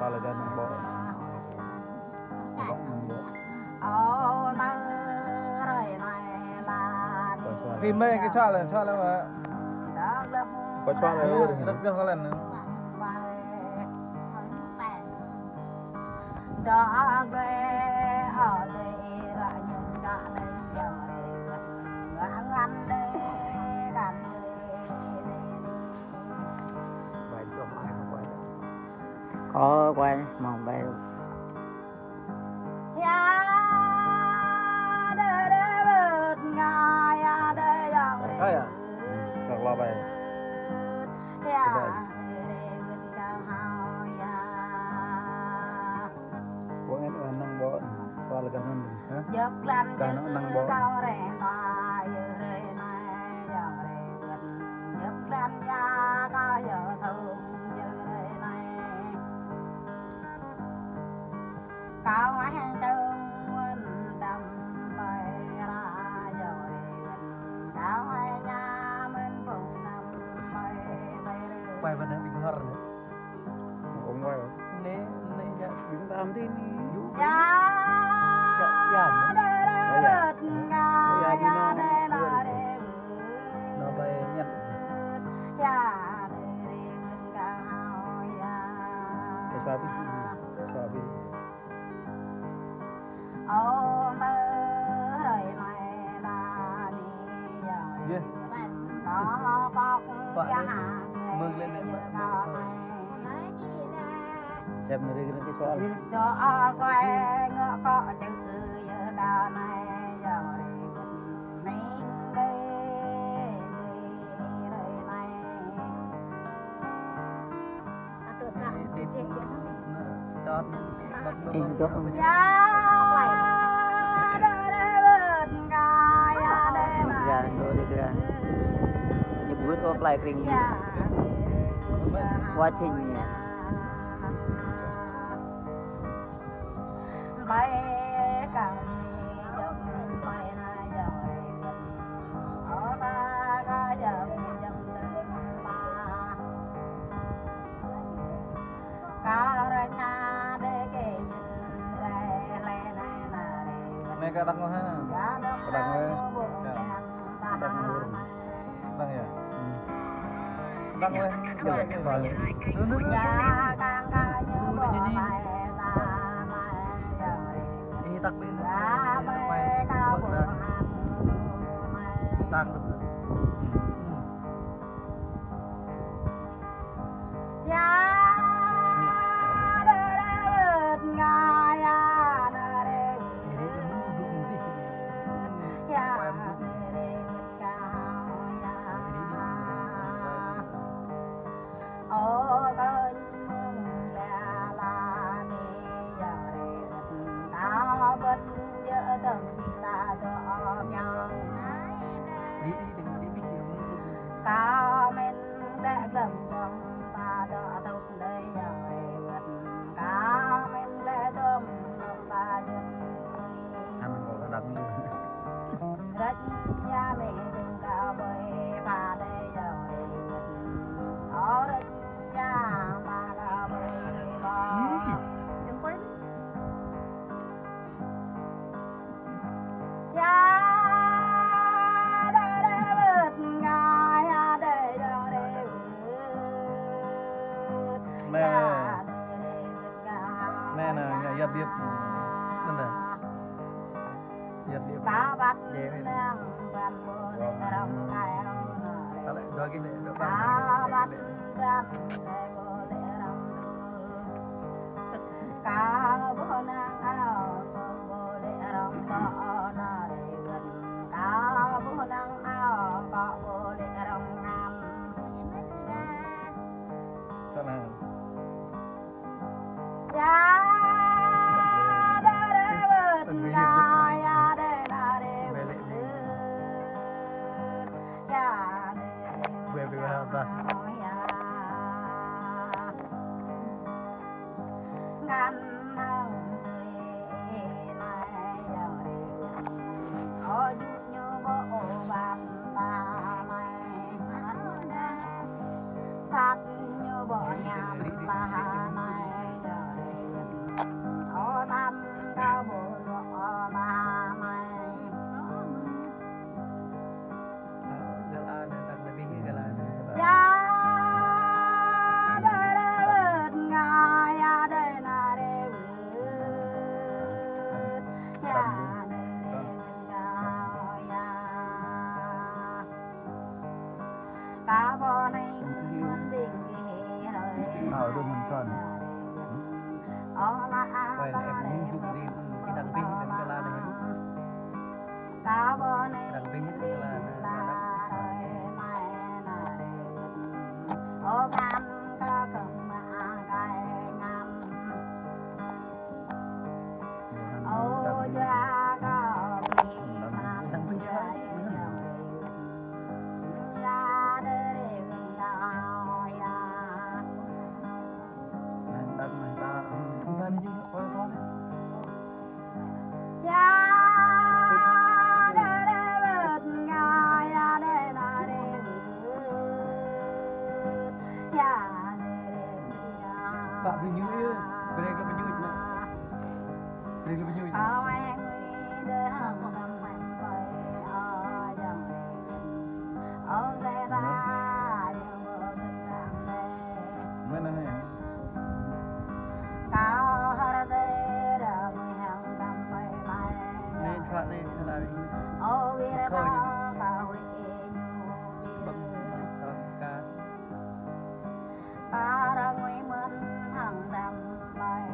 là gần nông bộ khi mấy cái cho là mà có cho là luôn rất rất lần nữa có quay mong bay thôi à hoặc là bài bố em ở nông bộ cho là gần hơn cả nó nông bộ quay bên đây bình hờ nữa ông quay nè nè chúng ta không tin nó bay nhận xóa đi yeah mừng lên lên xem nó đi cái xóa cho quay ngựa có chữ đào này giờ mình nyebut apply kering watching này cái đăng ha đăng ya đăng lên ini tak bin tăng được cao men đã gầm gầm ta đỡ thâu đây rồi cao men đã đom đom ta dân ăn ngồi đăng rất nhà mẹ đừng cao bơi pha đây rồi ở rất nhà mà cao bơi đừng quên nè nè giật điệp bên này giật điệp dễ bên lại đôi cái này đôi cho nào về ra sát như bỏ nhà ta này ô tam cao bồ lọ ba mày Galaan tentang lebih galaan. ya đời đời bớt ngà ya đời na đời bớt ya đời đời ngà ya cá bò này muốn bình kỳ rồi Đôi mình son. ô la Quay ta em đời muốn đi cái đằng pin đến galaan này. cá bò này Đằng pin đến galaan này. ô can ca cầm mà gai ngam ô gia ca bị nam gia gia để ngao ya Đất này ta Không ra đi chứ, coi con. ya để bớt ngao ya để na để ya Pak Binyu ya, mereka Binyu itu. Mereka Binyu itu. Ao anh nguy đê hằng năm mạnh quay o dòng ông lê ta điều bộ kinh rằng lê mana nih? cao hara đê đờ nguy hằng tâm bay bay Ini cepat nih, lari. ô vi ra ta cao huy Bang, nhu ka. ta ra nguy mến hằng tâm bay